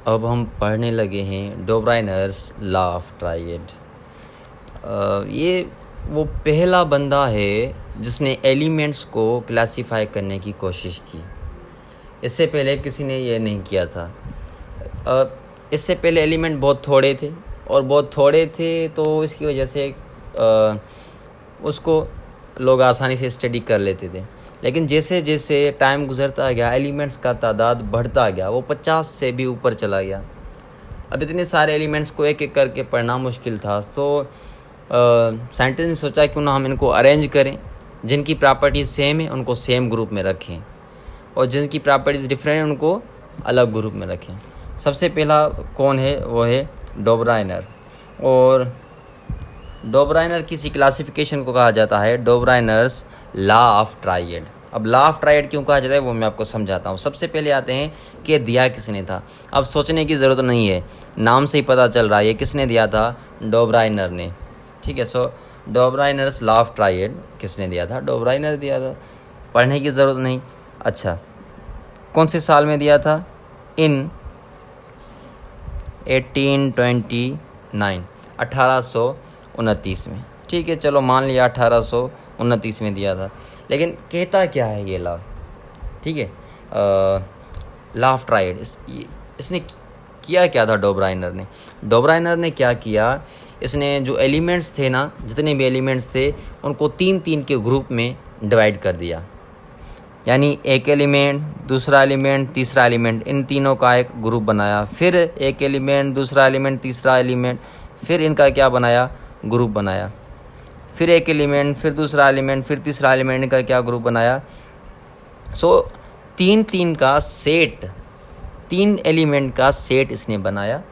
अब हम पढ़ने लगे हैं डोब्राइनर्स लॉ ऑफ ट्राइएड। ये वो पहला बंदा है जिसने एलिमेंट्स को क्लासिफाई करने की कोशिश की। इससे पहले किसी ने ये नहीं किया था। इससे पहले एलिमेंट बहुत थोड़े थे और बहुत थोड़े थे तो इसकी वजह से उसको लोग आसानी से स्टडी कर लेते थे। लेकिन जैसे जैसे टाइम गुजरता गया एलिमेंट्स का तादाद बढ़ता गया, वो 50 से भी ऊपर चला गया। अब इतने सारे एलिमेंट्स को एक एक करके पढ़ना मुश्किल था। सो साइंटिस्ट ने सोचा क्यों ना हम इनको अरेंज करें, जिनकी प्रॉपर्टीज़ सेम है उनको सेम ग्रुप में रखें और जिनकी प्रॉपर्टीज़ डिफरेंट है उनको अलग ग्रुप में रखें। सबसे पहला कौन है, वो है डोब्राइनर। और डोब्राइनर किसी क्लासिफिकेशन को कहा जाता है डोब्राइनर्स लॉ ऑफ ट्राइएड। अब लॉ ऑफ ट्राइएड क्यों कहा जाता है वो मैं आपको समझाता हूँ। सबसे पहले आते हैं कि दिया किसने था। अब सोचने की ज़रूरत नहीं है, नाम से ही पता चल रहा है ये किसने दिया था, डोब्राइनर ने। ठीक है, सो डोब्राइनर्स लॉ ऑफ ट्राइएड किसने दिया था, डोब्राइनर दिया था, पढ़ने की ज़रूरत नहीं। अच्छा, कौन से साल में दिया था, इन 1829 में। ठीक है, चलो मान लिया 1829 में दिया था। लेकिन कहता क्या है ये लॉ, ठीक है, लॉ ऑफ ट्राइएड। इसने किया क्या था डोब्राइनर ने क्या किया, इसने जो एलिमेंट्स थे ना, जितने भी एलिमेंट्स थे उनको 3-3 के ग्रुप में डिवाइड कर दिया। यानी एक एलिमेंट, दूसरा एलिमेंट, तीसरा एलिमेंट, इन तीनों का एक ग्रुप बनाया। फिर एक एलिमेंट, दूसरा एलिमेंट, तीसरा एलिमेंट, फिर इनका क्या बनाया, ग्रुप बनाया। फिर एक एलिमेंट, फिर दूसरा एलिमेंट, फिर तीसरा एलिमेंट, इनका क्या ग्रुप बनाया। सो 3-3 का सेट, 3 एलिमेंट का सेट इसने बनाया।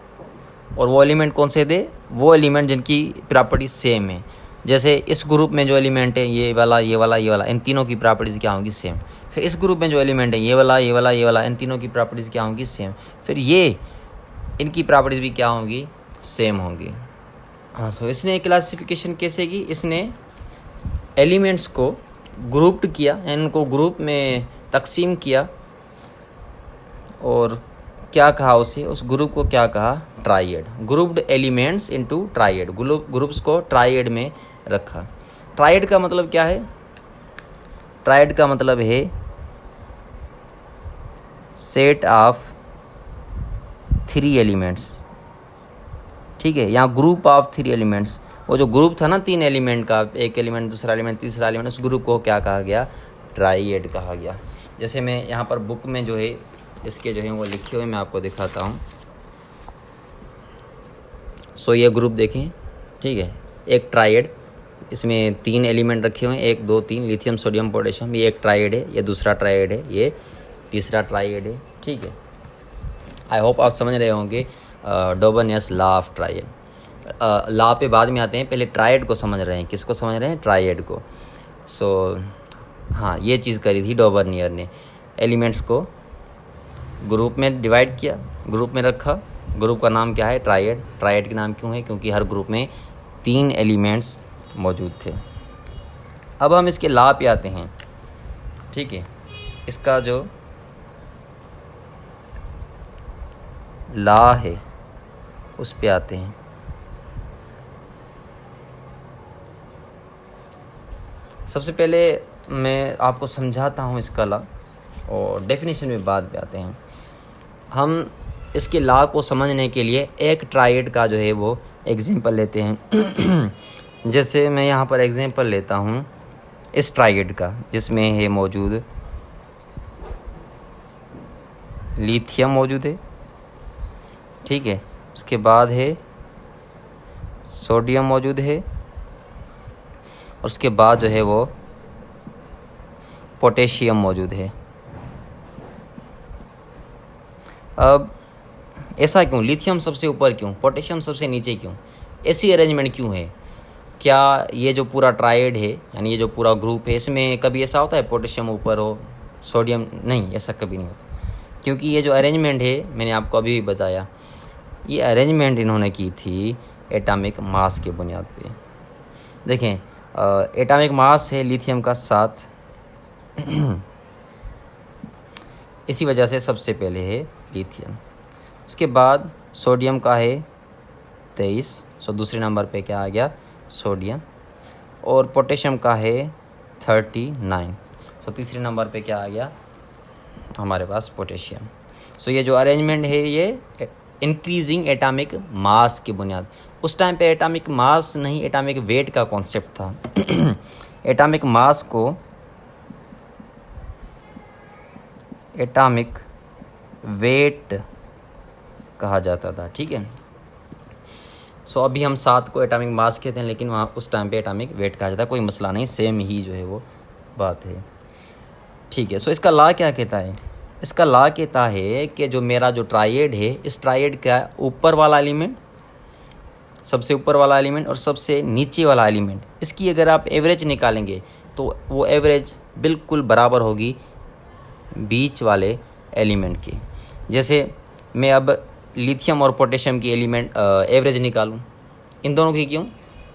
और वो एलिमेंट कौन से थे, वो एलिमेंट जिनकी प्रॉपर्टी सेम है। जैसे इस ग्रुप में जो एलिमेंट है ये वाला, ये वाला, ये वाला, इन तीनों की प्रॉपर्टीज़ क्या होंगी, सेम। फिर इस ग्रुप में जो एलिमेंट है ये वाला, ये वाला, ये वाला, इन तीनों की प्रॉपर्टीज़ क्या होंगी, सेम। फिर ये इनकी प्रॉपर्टीज़ भी क्या होंगी, सेम होंगी। हाँ, सो इसने क्लासिफिकेशन कैसे की, इसने एलिमेंट्स को ग्रुप्ड किया, इनको ग्रुप में तकसीम किया और क्या कहा उसे, उस ग्रुप को क्या कहा, triad. Grouped elements into triad, groups को ट्राइएड में रखा। ट्राइएड का मतलब क्या है, ट्राइएड का मतलब है सेट ऑफ 3 एलिमेंट्स। ठीक है, यहाँ ग्रुप ऑफ 3 एलिमेंट्स। वो जो ग्रुप था ना 3 एलिमेंट का, एक एलिमेंट, दूसरा एलिमेंट, तीसरा एलिमेंट, उस ग्रुप को क्या कहा गया, ट्राइएड कहा गया। जैसे मैं यहाँ पर बुक में जो है इसके जो है वो लिखे हुए मैं आपको दिखाता हूँ। सो ये ग्रुप देखें, ठीक है, एक ट्राइएड, इसमें 3 एलिमेंट रखे हुए हैं, 1 2 3, लिथियम, सोडियम, पोटेशियम। ये एक ट्राइएड है, ये दूसरा ट्राइएड है, ये तीसरा ट्राइएड है। ठीक है, आई होप आप समझ रहे होंगे डोब्राइनर्स लॉ ऑफ ट्राइएड। लॉ पे बाद में आते हैं, पहले ट्राइएड को समझ रहे हैं। किसको समझ रहे हैं, ट्राइएड को। सो हाँ, ये चीज़ करी थी डोब्राइनर ने, एलिमेंट्स को ग्रुप में डिवाइड किया, ग्रुप में रखा। ग्रुप का नाम क्या है, ट्राइएड। ट्राइएड के नाम क्यों है, क्योंकि हर ग्रुप में 3 एलिमेंट्स मौजूद थे। अब हम इसके लॉ पे आते हैं। ठीक है, इसका जो लॉ है उस पे आते हैं। सबसे पहले मैं आपको समझाता हूँ इसका लॉ और डेफिनेशन में बाद में आते हैं। हम इसके लॉ को समझने के लिए एक ट्राइएड का जो है वो एग्जांपल लेते हैं। जैसे मैं यहाँ पर एग्जांपल लेता हूँ इस ट्राइएड का, जिसमें है मौजूद लिथियम मौजूद है, ठीक है, उसके बाद है सोडियम मौजूद है और उसके बाद जो है वो पोटेशियम मौजूद है। अब ऐसा क्यों, लिथियम सबसे ऊपर क्यों, पोटेशियम सबसे नीचे क्यों, ऐसी अरेंजमेंट क्यों है? क्या ये जो पूरा ट्राइएड है, यानी ये जो पूरा ग्रुप है, इसमें कभी ऐसा होता है पोटेशियम ऊपर हो, सोडियम नहीं, ऐसा कभी नहीं होता। क्योंकि ये जो अरेंजमेंट है, मैंने आपको अभी भी बताया, ये अरेंजमेंट इन्होंने की थी एटॉमिक मास के बुनियाद पे। देखें, एटॉमिक मास है लिथियम का 7, इसी वजह से सबसे पहले है लिथियम। उसके बाद सोडियम का है 23, सो दूसरे नंबर पे क्या आ गया सोडियम। और पोटेशियम का है 39, सो तीसरे नंबर पे क्या आ गया हमारे पास पोटेशियम। सो ये जो अरेंजमेंट है ये इंक्रीजिंग एटॉमिक मास की बुनियाद। उस टाइम पे एटॉमिक मास नहीं, एटॉमिक वेट का कॉन्सेप्ट था। एटॉमिक मास को एटॉमिक वेट कहा जाता था, ठीक है। सो अभी हम 7 को एटॉमिक मास कहते हैं, लेकिन वहाँ उस टाइम पे एटॉमिक वेट कहा जाता है। कोई मसला नहीं, सेम ही जो है वो बात है, ठीक है। सो इसका लॉ क्या कहता है? इसका लॉ कहता है कि जो मेरा जो ट्राइड है, इस ट्राइड का ऊपर वाला एलिमेंट, सबसे ऊपर वाला एलिमेंट और सबसे नीचे वाला एलिमेंट, इसकी अगर आप एवरेज निकालेंगे तो वो एवरेज बिल्कुल बराबर होगी बीच वाले एलिमेंट की। जैसे मैं अब लिथियम और पोटेशियम की एलिमेंट एवरेज निकालूं, इन दोनों की क्यों?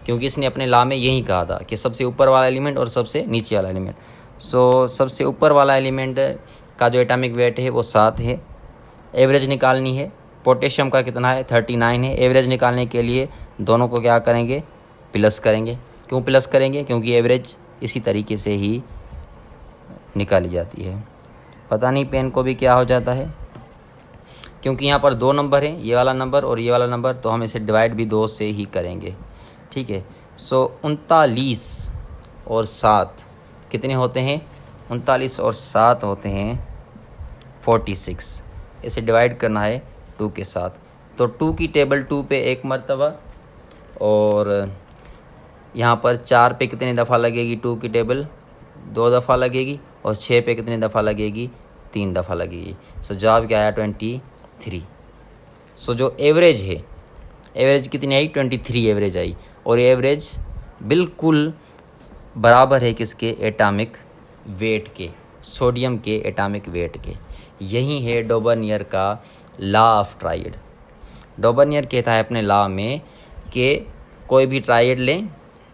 क्योंकि इसने अपने लॉ में यही कहा था कि सबसे ऊपर वाला एलिमेंट और सबसे नीचे वाला एलिमेंट। सो सबसे ऊपर वाला एलिमेंट का जो एटॉमिक वेट है वो 7 है, एवरेज निकालनी है। पोटेशियम का कितना है 39 है। एवरेज निकालने के लिए दोनों को क्या करेंगे प्लस करेंगे। क्यों प्लस करेंगे? क्योंकि एवरेज इसी तरीके से ही निकाली जाती है। पता नहीं पेन को भी क्या हो जाता है, क्योंकि यहाँ पर 2 नंबर हैं, ये वाला नंबर और ये वाला नंबर, तो हम इसे डिवाइड भी 2 से ही करेंगे, ठीक है। सो 39 और 7 कितने होते हैं? 39 और 7 होते हैं 46। इसे डिवाइड करना है 2 के साथ, तो 2 की टेबल 2 पे 1 मरतबा, और यहाँ पर 4 पे कितनी दफ़ा लगेगी 2 की टेबल 2 दफ़ा लगेगी, और 6 पे कितनी दफ़ा लगेगी 3 दफ़ा लगेगी। सो जवाब क्या आया 23। सो जो एवरेज है, एवरेज कितनी आई 23 एवरेज आई, और एवरेज बिल्कुल बराबर है किसके? एटॉमिक वेट के, सोडियम के एटॉमिक वेट के। यही है डोबर्नियर का लॉ ऑफ ट्राइड। डोबर्नियर कहता है अपने लॉ में कि कोई भी ट्राइड लें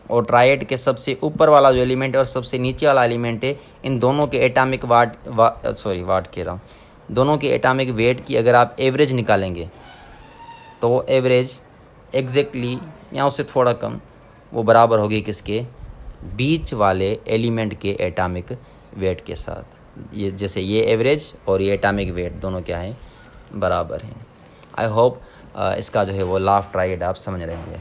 और ट्राइड के सबसे ऊपर वाला जो एलिमेंट है और सबसे नीचे वाला एलिमेंट है, इन दोनों के एटॉमिक दोनों के एटॉमिक वेट की अगर आप एवरेज निकालेंगे तो वो एवरेज एग्जैक्टली या उससे थोड़ा कम वो बराबर होगी किसके? बीच वाले एलिमेंट के एटॉमिक वेट के साथ। ये जैसे ये एवरेज और ये एटॉमिक वेट दोनों क्या हैं? बराबर हैं। आई होप इसका जो है वो लॉ ऑफ ट्राइड आप समझ रहे होंगे।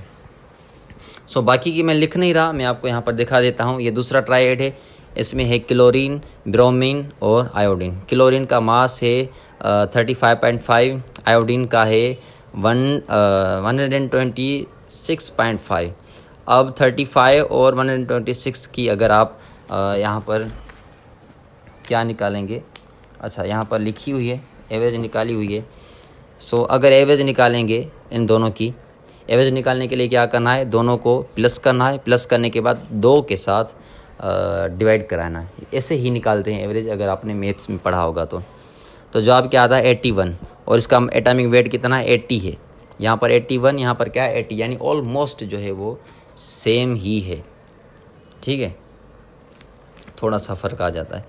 सो बाकी की मैं लिख नहीं रहा, मैं आपको यहाँ पर दिखा देता हूँ। ये दूसरा ट्राइड है, इसमें है क्लोरीन, ब्रोमीन और आयोडीन। क्लोरीन का मास है 35.5, आयोडीन का है 126.5। अब 35 और 126 की अगर आप यहाँ पर क्या निकालेंगे, अच्छा यहाँ पर लिखी हुई है, एवरेज निकाली हुई है। सो अगर एवरेज निकालेंगे इन दोनों की, एवरेज निकालने के लिए क्या करना है? दोनों को प्लस करना है, प्लस करने के बाद 2 के साथ डिवाइड कराना है। ऐसे ही निकालते हैं एवरेज, अगर आपने मैथ्स में पढ़ा होगा तो जवाब क्या आता है 81, और इसका एटॉमिक वेट कितना है 80 है। यहाँ पर 81, यहाँ पर क्या है 80, यानी ऑलमोस्ट जो है वो सेम ही है, ठीक है, थोड़ा सा फर्क आ जाता है।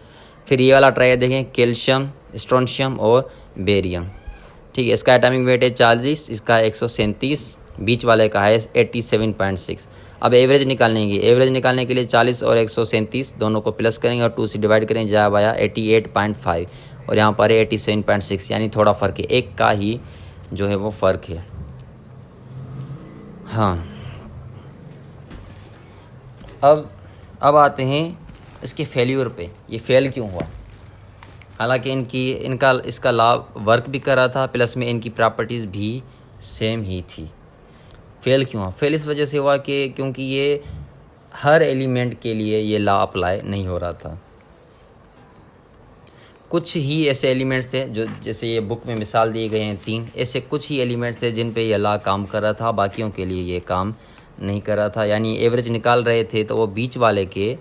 फिर ये वाला ट्राई देखें, कैल्शियम, स्ट्रोंशियम और बेरियम, ठीक है। इसका एटॉमिक वेट है 40, इसका 137, बीच वाले का है 87.6। अब एवरेज निकालेंगे, एवरेज निकालने के लिए 40 और 137 दोनों को प्लस करेंगे और 2 से डिवाइड करेंगे, जवाब आया 88.5, और यहाँ पर है 87.6, यानी थोड़ा फ़र्क है, एक का ही जो है वो फ़र्क है। हाँ, अब आते हैं इसके फेल्यूर पे, ये फेल क्यों हुआ? हालांकि इसका लाभ वर्क भी कर रहा था, प्लस में इनकी प्रॉपर्टीज़ भी सेम ही थी। फेल क्यों हुआ? फेल इस वजह से हुआ कि क्योंकि ये हर एलिमेंट के लिए ये लॉ अप्लाई नहीं हो रहा था। कुछ ही ऐसे एलिमेंट्स थे जो, जैसे ये बुक में मिसाल दिए गए हैं 3, ऐसे कुछ ही एलिमेंट्स थे जिन पे ये लॉ काम कर रहा था, बाकियों के लिए ये काम नहीं कर रहा था। यानी एवरेज निकाल रहे थे तो वो बीच वाले के,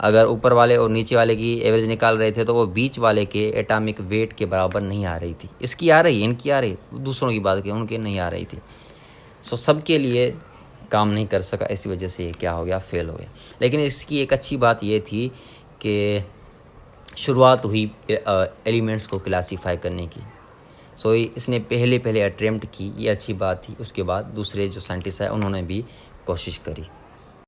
अगर ऊपर वाले और नीचे वाले की एवरेज निकाल रहे थे तो वो बीच वाले के एटॉमिक वेट के बराबर नहीं आ रही थी। इसकी आ रही, इनकी आ रही, दूसरों की बात की, उनके नहीं आ रही थी। सो सबके लिए काम नहीं कर सका, इसी वजह से ये क्या हो गया, फेल हो गया। लेकिन इसकी एक अच्छी बात ये थी कि शुरुआत हुई एलिमेंट्स को क्लासीफाई करने की। सो इसने पहले अटेम्प्ट की, ये अच्छी बात थी। उसके बाद दूसरे जो साइंटिस्ट है उन्होंने भी कोशिश करी।